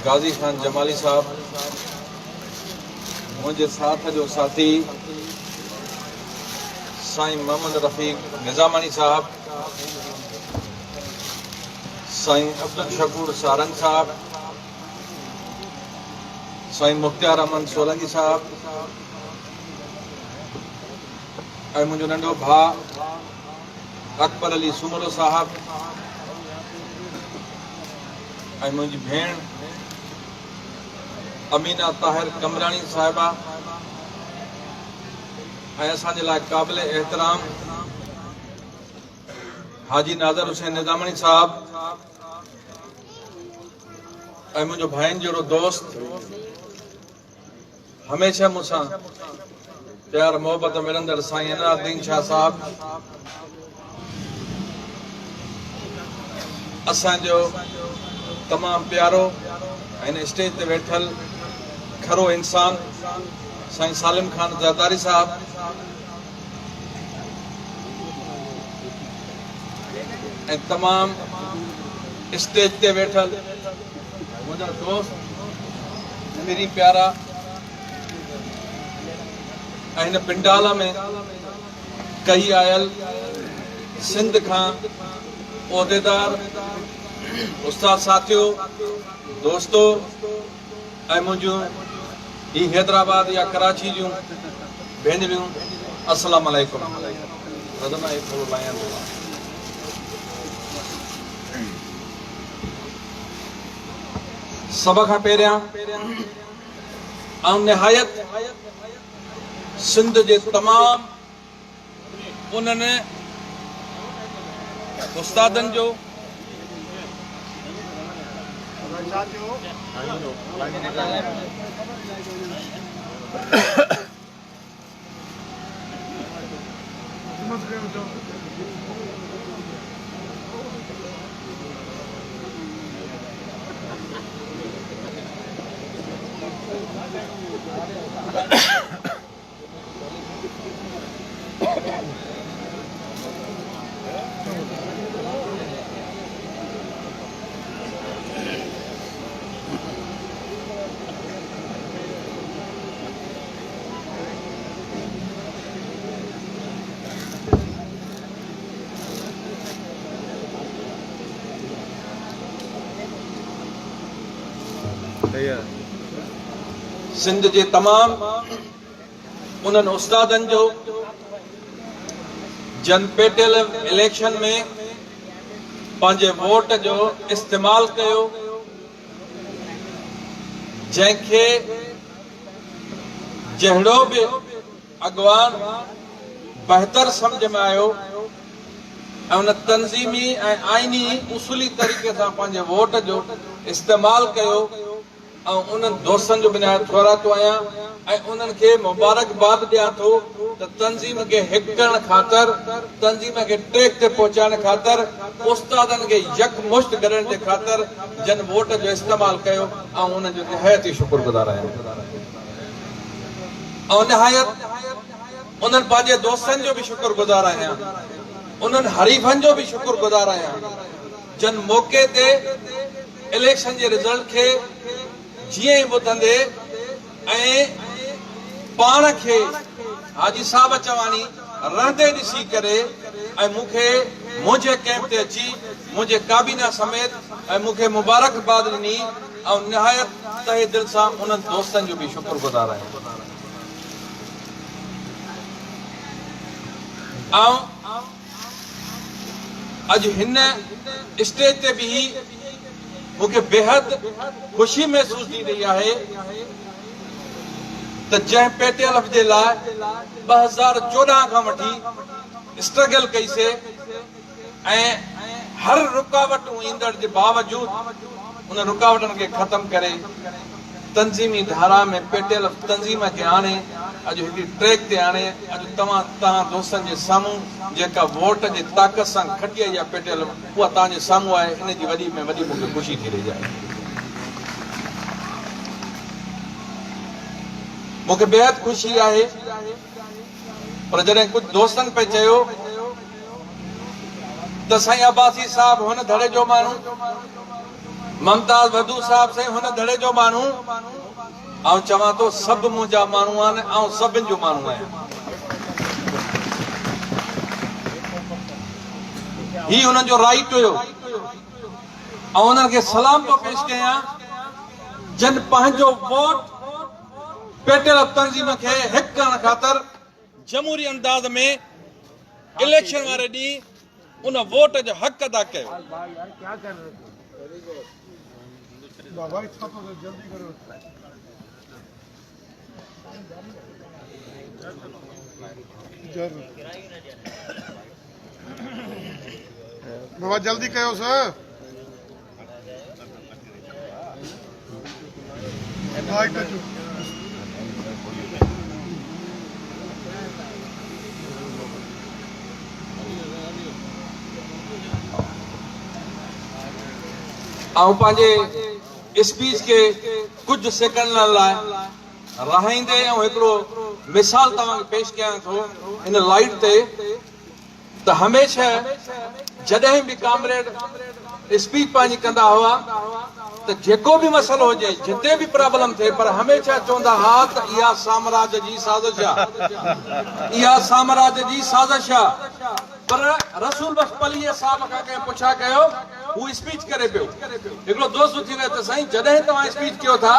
गाजी खान जमाली साहब, मुझे साथ जो साथी साईं मोहम्मद रफीक निजामानी साहब, साईं अब्दुल शकूर सारंग साहब, साईं मुख्तियार अमन सोलंकी साहब, ऐं मुंहिंजो नंढो भाउ अकबर अली सुमरो साहब, ऐं मुंहिंजी भेण अमीना ताहिर कमरानी साहिबा, ऐं असांजे लाइ क़ाबिल एहतराम हाजी नाज़र हुसैन निज़ामणी साहब, ऐं मुंहिंजो भाइनि जहिड़ो दोस्त, हमेशह मूंसां प्यार मोहब्बत मिलंदड़ साईं इनायतुद्दीन शाह साहब, असांजो तमामु प्यारो हिन स्टेज ते वेठल खरो इंसान साईं सालिम खान ज़रदारी साहब, ऐं तमामु स्टेज ते वेठल मुंहिंजा दोस्त मेरी प्यारा, ऐं हिन पिंडाला में कई आयल सिंध खां उहिदेदार उस्ताद साथियो, दोस्तो, ऐं मुंहिंजूं ही हैदराबाद या कराची जूं भेनरियूं, अस्सलाम वालेकुम। सभ खां पहिरियां ऐं निहायत सिंध जे तमामु उन्हनि उस्तादनि जो सिंध जे तमामु उन्हनि उस्तादनि जो जन पेटियल इलेक्शन में पंहिंजे वोट जो इस्तेमाल कयो, जंहिंखे जहिड़ो बि अॻवान बहितर सम्झ में आयो ऐं उन तंज़ीमी ऐं आइनी उसूली तरीक़े सां पंहिंजे वोट जो इस्तेमाल कयो, ऐं उन्हनि दोस्तनि जो बि निहायत ख़ुरातो आहियां ऐं उन्हनि खे मुबारकबाद ॾियां थो त तंज़ीम खे हिकु करण ख़ातिर, तंज़ीम खे ट्रैक ते पहुचाइण ख़ातिर, उस्तादनि खे यकमुश्त करण जे ख़ातिर जन वोट जो इस्तेमाल कयो, ऐं उन्हनि जो निहायत ई शुक्रगुज़ार आहियां। ऐं निहायत उन्हनि पंहिंजे दोस्तनि जो बि शुक्रगुज़ार आहियां, उन्हनि हरीफ़नि जो बि शुक्रगुज़ार आहियां, जन मौक़े ते इलेक्शन जे रिज़ल्ट खे जीअं ई ॿुधंदे ऐं पाण खे हाजी साहब चवानी रहंदे ॾिसी करे ऐं मूंखे मुंहिंजे कैंप ते अची मुंहिंजे काबीना समेत ऐं मूंखे मुबारकबाद ॾिनी, ऐं निहायत तहे दिलि सां उन्हनि दोस्तनि जो बि शुक्रगुज़ार आहियां। ऐं अॼु हिन स्टेज ते बि मूंखे बेहद ख़ुशी महसूस थी रही आहे त जंहिं पेटियल जे लाइ 2014 खां वठी स्ट्रगल कईसीं ऐं हर रुकावटूं ईंदड़ जे बावजूद उन रुकावटनि खे ख़तम करे तंज़ीमी धारा में पेटियल तंज़ीम खे आणे अॼु हिकिड़ी ट्रैक ते आणे अॼु तव्हां दोस्तनि जे साम्हूं जेका वोट जे ताक़त सां खटी आई आहे पेटियल, उहा तव्हांजे साम्हूं आहे। इन जी वॾी में वॾी मूंखे ख़ुशी थी रही आहे। मूंखे बेहद ख़ुशी आहे, पर जॾहिं कुझु दोस्तनि पे चयो त साईं अब्बासी साहब हुन धड़े जो माण्हू ममताज वधू साहब से हुन धड़े जो मानू आऊं चवां तो सब मुंहिंजा माण्हू आहिनि ऐं सभिनि जो माण्हू आहियां। ही हुननि जो राइट हुयो ऐं उन्हनि खे सलाम तो पेश कयां जन पंहिंजो वोट पेटियल तंज़ीम खे हिक करण ख़ातिर जमहूरी अंदाज में इलेक्शन वारे ॾींहुं उन वोट जो हक़ अदा कयो। बाबा जल्दी कयो सर। आऊं पंहिंजे स्पीच के कुछ सेकंड लाइ राहींदे ऐं हिकिड़ो मिसाल तव्हांखे पेश कयां थो इन लाइट ते त हमेशह जॾहिं बि कामरेड स्पीच पंहिंजी कंदा हुआ त जेको बि मसइलो हुजे जिते बि प्रॉब्लम थिए पर हमेशह चवंदा हुआ त इहा साम्राज्य जी साज़िश आहे, इहा साम्राज्य जी साज़िश आहे। पर रसूल बख्श पलीअ साहब खां कंहिं पुछा कयो हू स्पीच करे पियो। हिकिड़ो दोस्त उथी वियो त साईं जॾहिं तव्हां स्पीच कयो था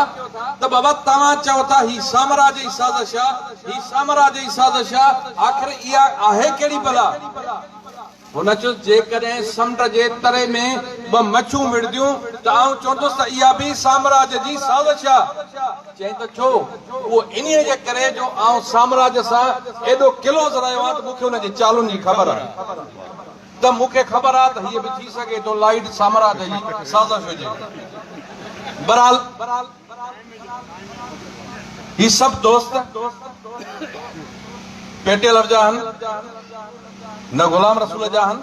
त बाबा तव्हां चओ था ही साम्राज्य जी साज़िश आहे, ही साम्राज्य जी साज़िश आहे, आख़िर इहा आहे कहिड़ी भला? हुन चयो जेकॾहिं समुंड जे तरे में ॿ मच्छूं मिड़दियूं त आउं चवंदुसि त इहा बि साम्राज्य जी साज़िश आहे। चई त छो? उहो इन्हीअ जे करे जो आउं साम्राज्य सां एॾो क्लोज़ रहियो आहियां त मूंखे हुनजी चालुनि जी ख़बर आहे, त मूंखे ख़बर आहे त हीअ बि थी सघे थो लाइट साम्राज्य जी साज़िश हुजे। बहरहाल ही सभु दोस्त पेटियल जा आहिनि, न गुलाम रसूल जा आहिनि,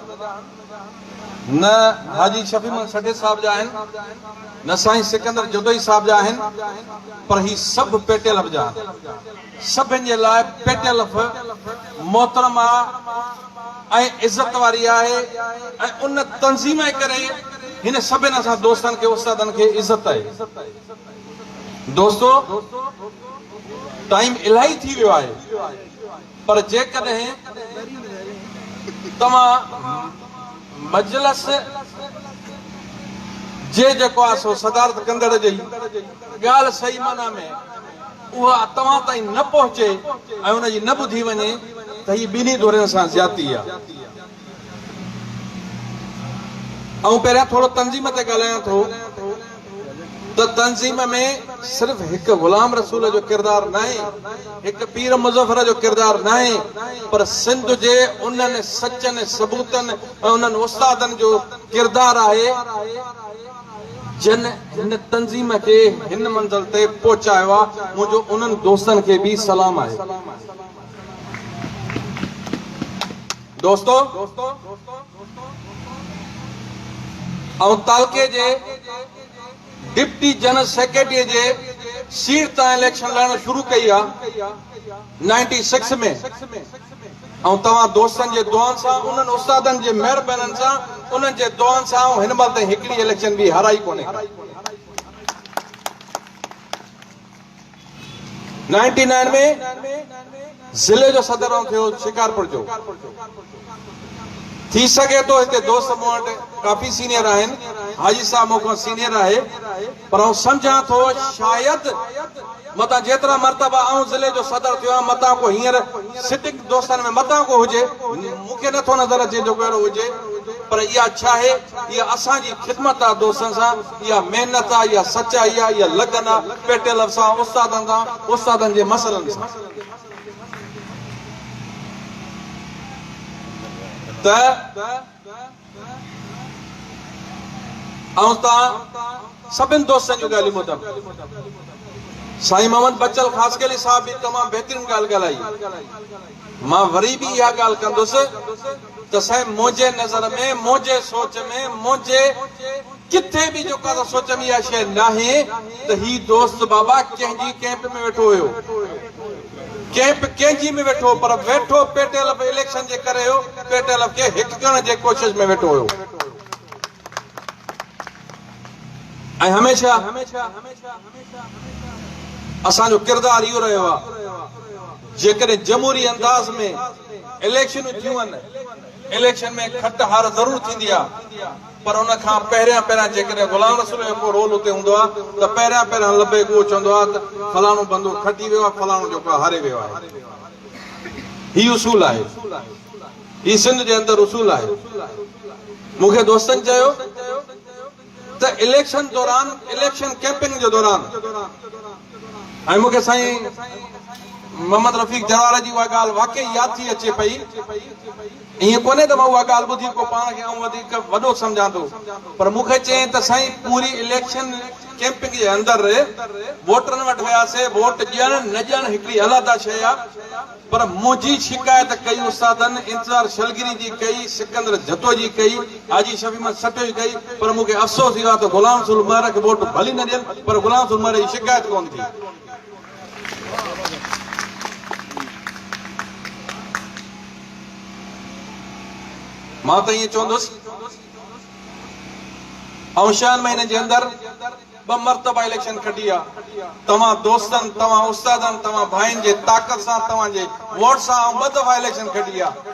न हाजी शफी मन सडे साहब जा आहिनि, न साईं सिकंदर जदोई साहब जा आहिनि, पर ही सभु पेटियल जा आहिनि। सभिनि जे लाइ पेटियल मोहतरम आहे ऐं इज़त वारी आहे ऐं उन तंज़ीम जे करे हिन सभिनि असां दोस्तनि खे उस्तादनि खे इज़त आहे। दोस्तो टाइम इलाही थी वियो आहे, पर जेकॾहिं तव्हां मजलिस जे जेको आहे सो सदारत कंदड़ जी ॻाल्हि सही माना में उहा तव्हां ताईं न पहुचे ऐं हुनजी न ॿुधी वञे त हीअ ॿिन्ही दोरनि सां ज्यादती आहे। ऐं पहिरियां थोरो तंज़ीम ते ॻाल्हायां थो त तंज़ीम में सिर्फ़ हिकु गुलाम रसूल जो किरदारु न आहे, हिकु पीर मुज़फ़र जो किरदारु न आहे, पर सिंध जे उन्हनि सचनि सबूतनि ऐं उन्हनि उस्तादनि जो किरदारु आहे जिन हिन तंज़ीम खे हिन मंज़िल ते पहुचायो आहे। मुंहिंजो उन्हनि दोस्तनि खे बि सलाम आहे। दोस्तो ऐं तालके जे डिप्टी जनरल सेक्रेटरी जे सीट तां इलेक्शन लड़ण शुरू कई आहे 96 में, ऐं तव्हां दोस्तनि जे दुआनि सां उन्हनि उस्तादनि जे महिरबानी सां उन्हनि जे दुआनि सां हिन महिल ताईं हिकिड़ी इलेक्शन बि हाराई कोन्हे। 99 में ज़िले जो सदर थियो शिकारपुर जो। थी सके तो हिते दोस्त मूं वटि काफ़ी सीनियर आहिनि, हाजी साहब मूंखां सीनियर आहे, पर आउं सम्झां थो शायदि मतां जेतिरा मर्तबा आउं ज़िले जो सदर थियो आहियां मतां को हींअर सिटिंग दोस्तनि में मतां को हुजे मूंखे नथो नज़र अचे जो कहिड़ो हुजे, पर इहा छा आहे, इहा असांजी ख़िदमत आहे दोस्तनि सां, इहा महिनत आहे, इहा सचाई आहे, इहा लगन आहे पेटियल सां उस्तादनि जे मसइलनि सां। त ऐं तव्हां सभिनि दोस्तनि जूं ॻाल्हियूं ॿुधो। साईं मोहम्मद बचल ख़ासकेली साहब बि तमामु बहितरीन ॻाल्हि ॻाल्हाई। मां वरी बि इहा ॻाल्हि कंदुसि त साईं मुंहिंजे नज़र में, मुंहिंजे सोच में, मुंहिंजे किथे बि जेका सोच में इहा शइ न आहे त ही दोस्त बाबा कंहिंजी कैंप में वेठो हुयो, कैंप कंहिंजी में वेठो, पर वेठो पेटियल इलेक्शन जे करे हो, पेटियल खे हिकु करण जे कोशिश में वेठो हुयो। ऐं हमेशा असांजो किरदार इहो रहियो आहे जेकॾहिं जमहूरी अंदाज़ में इलेक्शन थियूं आहिनि, इलेक्शन में खट हार ज़रूर थींदी आहे, पर उन खां पहिरियां जेकॾहिं गुलाम रसूल जो को रोल उते हूंदो आहे त पहिरियां लबे उहो चवंदो आहे त फलाणो बंदो खटी वियो आहे, फलाणो जेको आहे हारे वियो आहे। ही उसूल आहे, ही सिंध जे अंदरि उसूल आहे। मूंखे दोस्तनि चयो त इलेक्शन दौरान, इलेक्शन कैंपिंग जो दौरान, ऐं मूंखे साईं मोहम्मद रफ़ीक जरवारा जी उहा ॻाल्हि वाकई यादि थी अचे पई। ईअं कोन्हे त मां उहा ॻाल्हि ॿुधी को पाण खे ऐं वधीक वॾो सम्झां थो, पर मूंखे चयईं त साईं पूरी इलेक्शन कैंपिंग जे अंदरि वोटरनि वटि वियासीं, वोट ॾियणु न ॾियणु हिकिड़ी अलॻि शइ आहे, पर मुंहिंजी शिकायत कई उस्तादनि, इंतज़ार शलगिरी जी कई, सिकंदर जतो जी कई, हाजी शफ़ी अहमद सटो जी कई, पर मूंखे अफ़सोस इहो आहे त गुलाम रसूल उमर खे वोट भली न ॾियनि, पर गुलाम रसूल उमर जी शिकायत कोन थी। मां त ईअं चवंदुसि ऐं 6 महीने जे अंदरि 2 मरतबा इलेक्शन खटी आहे। तव्हां दोस्तनि, तव्हां उस्तादनि, तव्हां भाइनि जे ताक़त सां, तव्हांजे वोट सां 2 दफ़ा इलेक्शन खटी आहे।